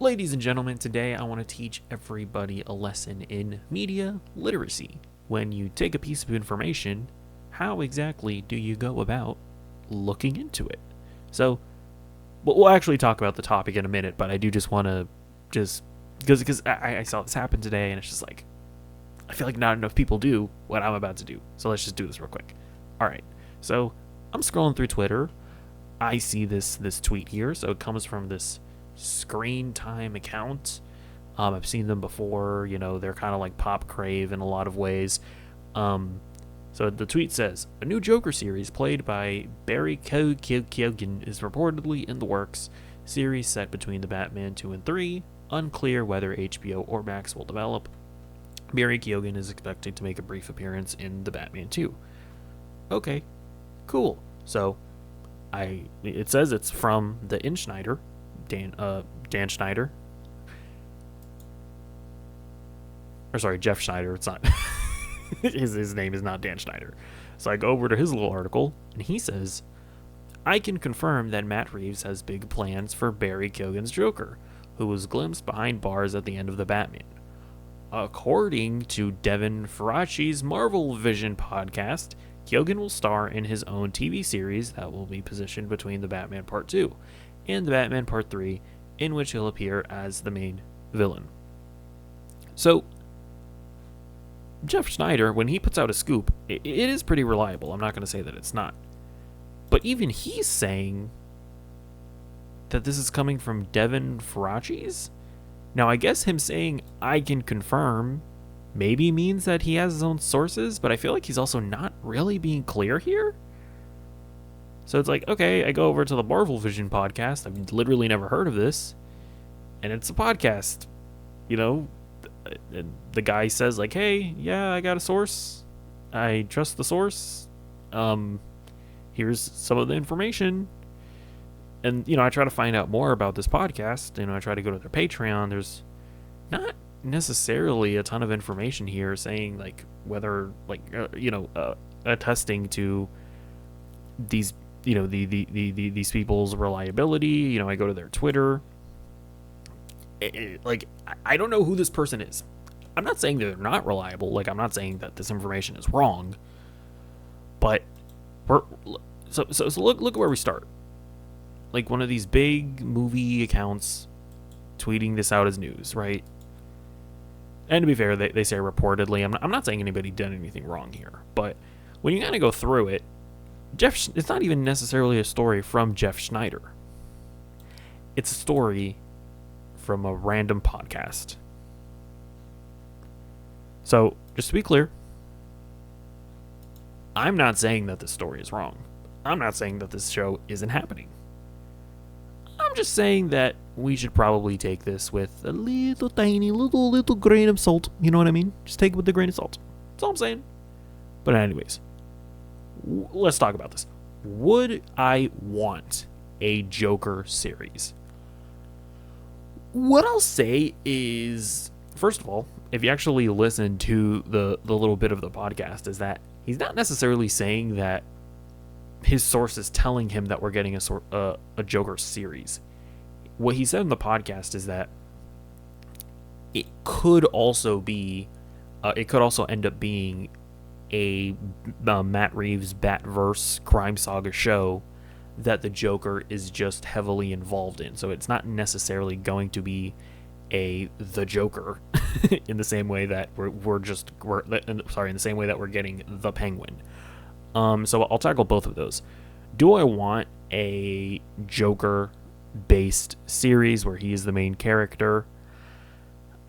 Ladies and gentlemen, today I want to teach everybody a lesson in media literacy. When you take a piece of information, how exactly do you go about looking into it? So, we'll actually talk about the topic in a minute, but I do just want to because I saw this happen today, and it's just like, I feel like not enough people do what I'm about to do. So let's just do this real quick. All right. So I'm scrolling through Twitter. I see this tweet here. So it comes from this Screen Time account. I've seen them before. They're kind of like Pop Crave in a lot of ways. So the tweet says, a new Joker series played by Barry Keoghan is reportedly in the works. Series set between the Batman 2 and 3. Unclear whether HBO or Max will develop. Barry Keoghan is expected to make a brief appearance in the Batman 2. Okay, cool. So, it says it's from the Schneider, Dan Schneider. Or sorry, Jeff Schneider. It's not. his name is not Dan Schneider. So I go over to his little article, and he says, I can confirm that Matt Reeves has big plans for Barry Keoghan's Joker, who was glimpsed behind bars at the end of the Batman. According to Devin Faraci's Marvel Vision podcast, Keoghan will star in his own TV series that will be positioned between the Batman Part 2 and the Batman Part 3, in which he'll appear as the main villain. So, Jeff Schneider, when he puts out a scoop, it is pretty reliable. I'm not going to say that it's not. But even he's saying that this is coming from Devin Faraci's? Now, I guess him saying, I can confirm, maybe means that he has his own sources, but I feel like he's also not really being clear here. So it's like, okay, I go over to the Marvel Vision podcast. I've literally never heard of this. And it's a podcast. And the guy says, like, hey, yeah, I got a source. I trust the source. Here's some of the information. And, I try to find out more about this podcast. I try to go to their Patreon. There's not necessarily a ton of information here saying, like, whether, like, attesting to these, these people's reliability. I go to their Twitter. I don't know who this person is. I'm not saying that they're not reliable. Like, I'm not saying that this information is wrong. But so look where we start. Like, one of these big movie accounts tweeting this out as news, right? And to be fair, they say reportedly. I'm not saying anybody did anything wrong here, but when you kind of go through it, it's not even necessarily a story from Jeff Schneider. It's a story from a random podcast. So, just to be clear, I'm not saying that this story is wrong. I'm not saying that this show isn't happening. I'm just saying that we should probably take this with a little tiny, little grain of salt. You know what I mean? Just take it with a grain of salt. That's all I'm saying. But anyways, let's talk about this. Would I want a Joker series? What I'll say is, first of all, if you actually listen to the little bit of the podcast, is that he's not necessarily saying that his source is telling him that we're getting a Joker series. What he said in the podcast is that it could also end up being a Matt Reeves Batverse crime saga show that the Joker is just heavily involved in. So it's not necessarily going to be the Joker in the same way that we're in the same way that we're getting the Penguin. So I'll tackle both of those. Do I want a Joker-based series where he is the main character?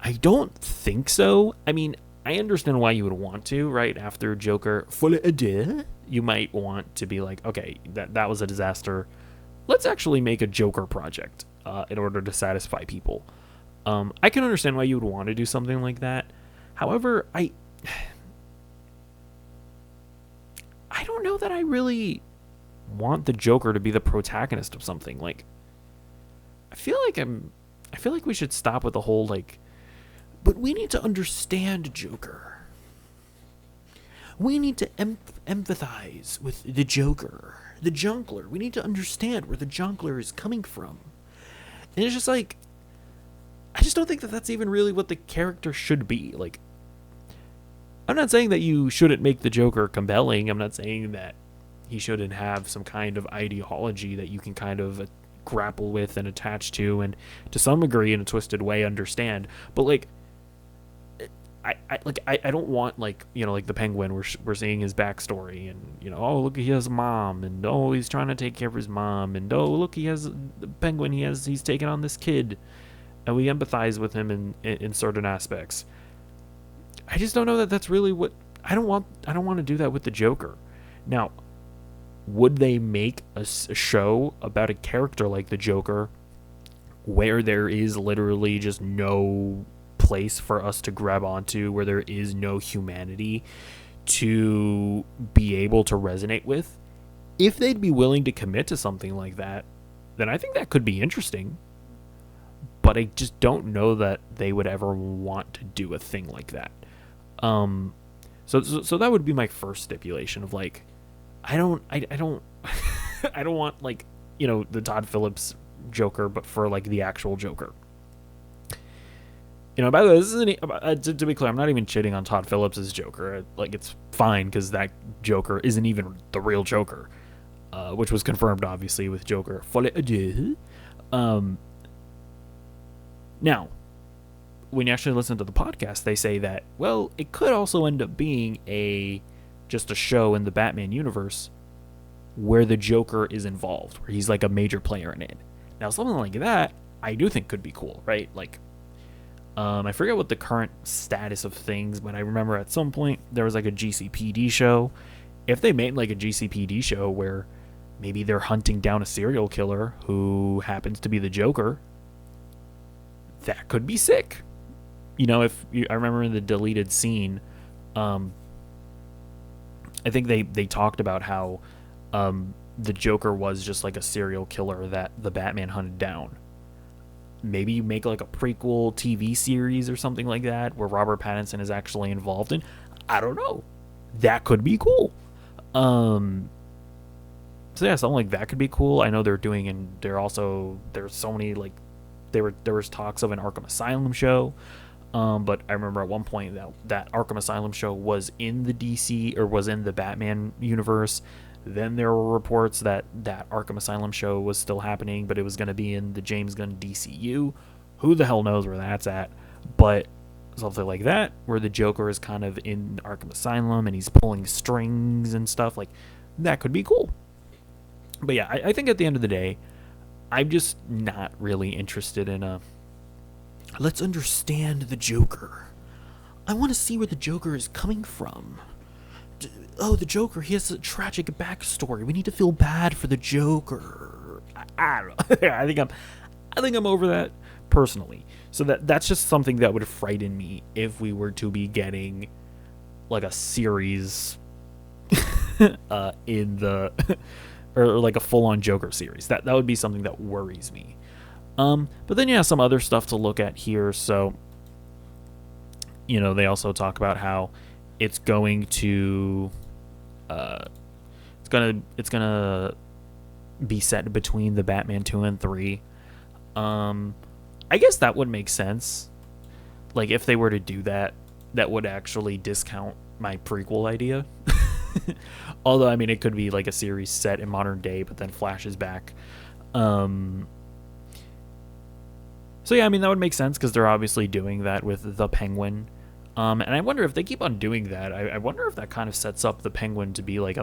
I don't think so. I mean, I understand why you would want to, right? After Joker Folie à Deux, you might want to be like, okay, that was a disaster. Let's actually make a Joker project in order to satisfy people. I can understand why you would want to do something like that. However, I don't know that I really want the Joker to be the protagonist of something. Like, I feel like we should stop with the whole, like, but we need to understand Joker. We need to empathize with the Joker, the jonkler. We need to understand where the jonkler is coming from. And it's just like, just don't think that that's even really what the character should be. Like, I'm not saying that you shouldn't make the Joker compelling. I'm not saying that he shouldn't have some kind of ideology that you can kind of grapple with and attach to, and to some degree, in a twisted way, understand. But like, I don't want, like, you know, like the Penguin, we're seeing his backstory, and, you know, oh, look, he has a mom, and oh, he's trying to take care of his mom, and oh, look, he has the Penguin, he's taken on this kid, and we empathize with him in certain aspects. I just don't know that that's really what I don't want to do that with the Joker. Now, would they make a show about a character like the Joker where there is literally just no place for us to grab onto, where there is no humanity to be able to resonate with? If they'd be willing to commit to something like that, then I think that could be interesting. But I just don't know that they would ever want to do a thing like that. So that would be my first stipulation of, like, I don't I don't want, like, you know, the Todd Phillips Joker, but for, like, the actual Joker. You know, by the way, this isn't, to be clear, I'm not even shitting on Todd Phillips' Joker. Like, it's fine, because that Joker isn't even the real Joker, which was confirmed, obviously, with Joker Folie à Deux. Now, when you actually listen to the podcast, they say that, well, it could also end up being just a show in the Batman universe where the Joker is involved, where he's like a major player in it. Now, something like that, I do think could be cool, right? Like, I forget what the current status of things, but I remember at some point there was like a GCPD show. If they made like a GCPD show where maybe they're hunting down a serial killer who happens to be the Joker, that could be sick. You know, I remember in the deleted scene, I think they talked about how the Joker was just like a serial killer that the Batman hunted down. Maybe you make like a prequel TV series or something like that where Robert Pattinson is actually involved in. I don't know. That could be cool. So yeah, something like that could be cool. I know they're doing, and there's so many, like, there was talks of an Arkham Asylum show. But I remember at one point that Arkham Asylum show was in the DC, or was in the Batman universe. Then there were reports that Arkham Asylum show was still happening, but it was going to be in the James Gunn DCU. Who the hell knows where that's at? But something like that, where the Joker is kind of in Arkham Asylum and he's pulling strings and stuff, like, that could be cool. But yeah, I think at the end of the day, I'm just not really interested in let's understand the Joker. I want to see where the Joker is coming from. Oh, the Joker, he has a tragic backstory. We need to feel bad for the Joker. I don't know. I think I'm over that personally. So that's just something that would frighten me if we were to be getting like a series in the or like a full-on Joker series. That would be something that worries me. But then, yeah, some other stuff to look at here. So, you know, they also talk about how it's going to it's gonna be set between the Batman 2 and 3. I guess that would make sense. Like, if they were to do that, that would actually discount my prequel idea. Although, I mean, it could be like a series set in modern day, but then flashes back. So yeah, I mean, that would make sense because they're obviously doing that with the Penguin. And I wonder if they keep on doing that. I wonder if that kind of sets up the Penguin to be like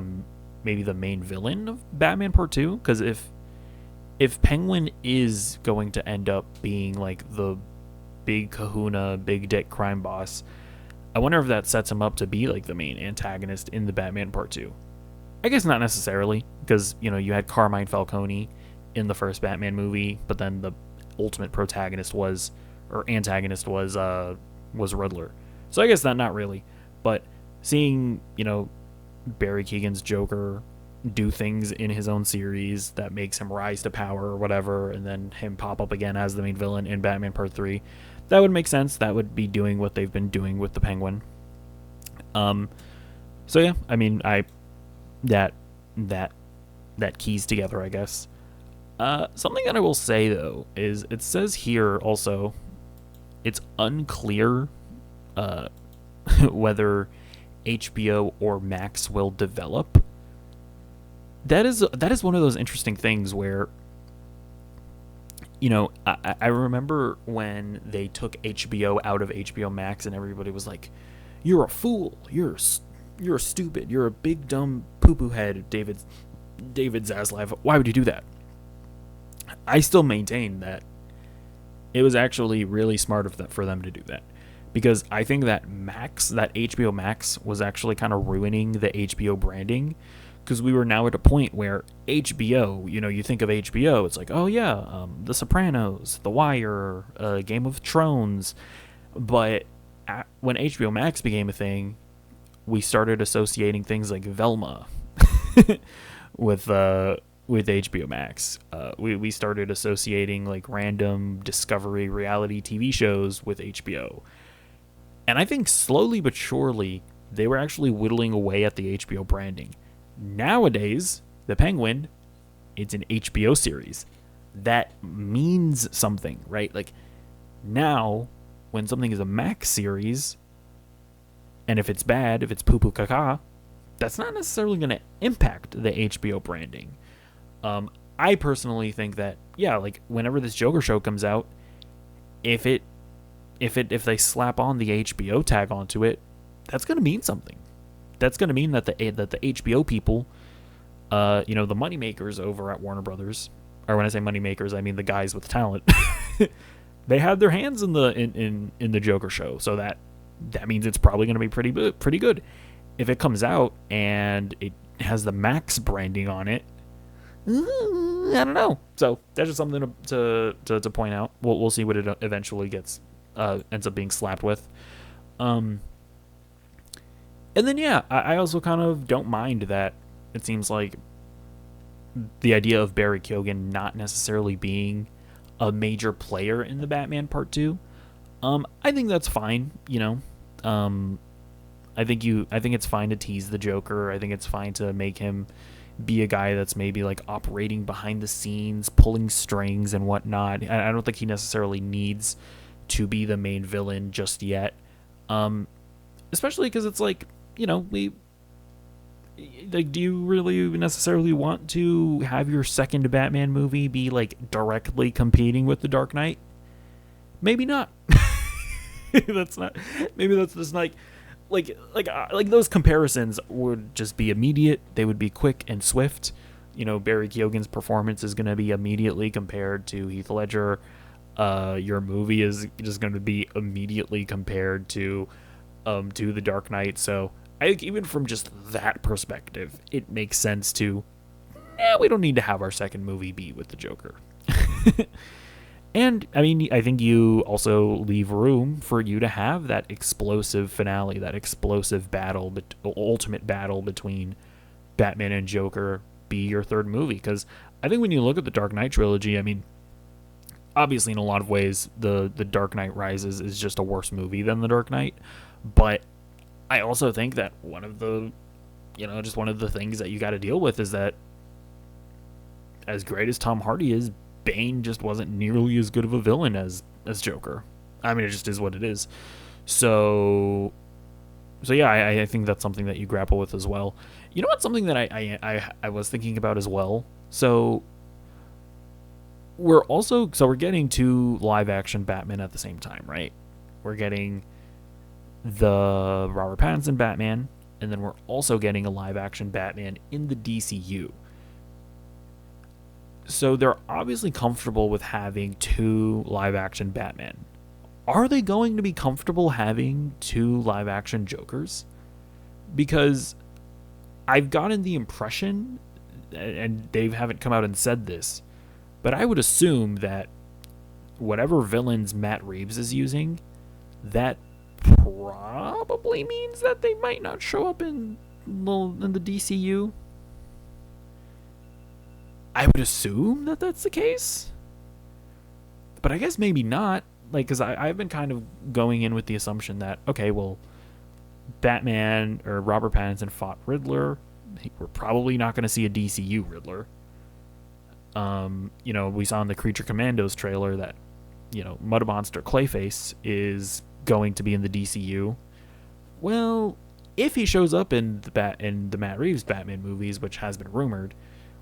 maybe the main villain of Batman Part 2. Because if Penguin is going to end up being like the big kahuna, big dick crime boss, I wonder if that sets him up to be like the main antagonist in the Batman Part 2. I guess not necessarily, because, you know, you had Carmine Falcone in the first Batman movie, but then the ultimate antagonist was Riddler. So I guess not really. But seeing, you know, Barry Keoghan's Joker do things in his own series that makes him rise to power or whatever, and then him pop up again as the main villain in Batman Part 3, that would make sense. That would be doing what they've been doing with the Penguin. So yeah, I mean, that keys together, I guess. Something that I will say, though, is it says here also, it's unclear uh, whether HBO or Max will develop. That is one of those interesting things where, I remember when they took HBO out of HBO Max and everybody was like, "You're a fool. You're stupid. You're a big dumb poo poo head, David Zaslav. Why would you do that?" I still maintain that it was actually really smart for them to do that, because I think that HBO Max was actually kind of ruining the HBO branding, because we were now at a point where HBO, you think of HBO, it's like, oh yeah, The Sopranos, The Wire, Game of Thrones, but when HBO Max became a thing, we started associating things like Velma with HBO Max. We started associating like random Discovery reality TV shows with HBO. And I think slowly but surely they were actually whittling away at the HBO branding. Nowadays, The Penguin, it's an HBO series. That means something, right? Like now, when something is a Max series, and if it's bad, if it's poo poo caca, that's not necessarily going to impact the HBO branding. I personally think that, yeah, like whenever this Joker show comes out, if they slap on the HBO tag onto it, that's going to mean something. That's going to mean that the HBO people, the moneymakers over at Warner Brothers, or when I say moneymakers, I mean the guys with talent, they had their hands in the Joker show, so that means it's probably going to be pretty good. If it comes out and it has the Max branding on it, I don't know. So that's just something to point out. We'll see what it eventually ends up being slapped with. And then yeah, I also kind of don't mind that it seems like the idea of Barry Keoghan not necessarily being a major player in the Batman Part 2. I think that's fine, I think it's fine to tease the Joker. I think it's fine to make him be a guy that's maybe like operating behind the scenes, pulling strings and whatnot. I don't think he necessarily needs to be the main villain just yet. Especially because it's like, do you really necessarily want to have your second Batman movie be like directly competing with The Dark Knight? Maybe not. That's not. Maybe that's just like those comparisons would just be immediate. They would be quick and swift. Barry Keoghan's performance is going to be immediately compared to Heath Ledger. Your movie is just going to be immediately compared to The Dark Knight. So I think even from just that perspective, it makes sense to, we don't need to have our second movie be with the Joker. And, I mean, I think you also leave room for you to have that explosive finale, that explosive battle, ultimate battle between Batman and Joker be your third movie. Because I think when you look at the Dark Knight trilogy, I mean, obviously in a lot of ways, the Dark Knight Rises is just a worse movie than The Dark Knight. But I also think that one of the things that you got to deal with is that as great as Tom Hardy is, Bane just wasn't nearly as good of a villain as Joker. I mean, it just is what it is. So yeah, I think that's something that you grapple with as well. You know what's something that I was thinking about as well? So we're getting two live action Batman at the same time, right? We're getting the Robert Pattinson Batman, and then we're also getting a live action Batman in the DCU. So they're obviously comfortable with having two live-action Batman. Are they going to be comfortable having two live-action Jokers? Because I've gotten the impression, and they haven't come out and said this, but I would assume that whatever villains Matt Reeves is using, that probably means that they might not show up in the DCU. I would assume that that's the case, but I guess maybe not. Like, because I've been kind of going in with the assumption that, okay, well, Batman or Robert Pattinson fought Riddler. We're probably not going to see a DCU Riddler. We saw in the Creature Commandos trailer that Mud Monster Clayface is going to be in the DCU. Well, if he shows up in the Matt Reeves Batman movies, which has been rumored,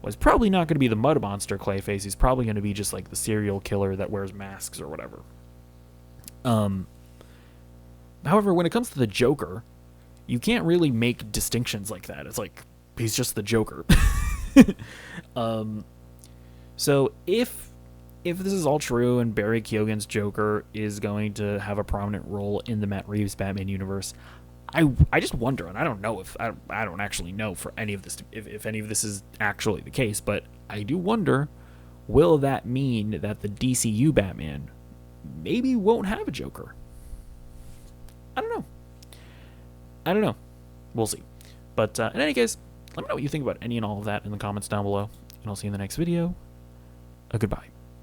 was probably not going to be the Mud Monster Clayface. He's probably going to be just like the serial killer that wears masks or whatever. However, when it comes to the Joker, you can't really make distinctions like that. It's like he's just the Joker. So if this is all true and Barry Keoghan's Joker is going to have a prominent role in the Matt Reeves Batman universe, I just wonder, and I don't know if I don't actually know for any of this if any of this is actually the case, but I do wonder, will that mean that the DCU Batman maybe won't have a Joker? I don't know. We'll see. But in any case, let me know what you think about any and all of that in the comments down below, and I'll see you in the next video. Goodbye.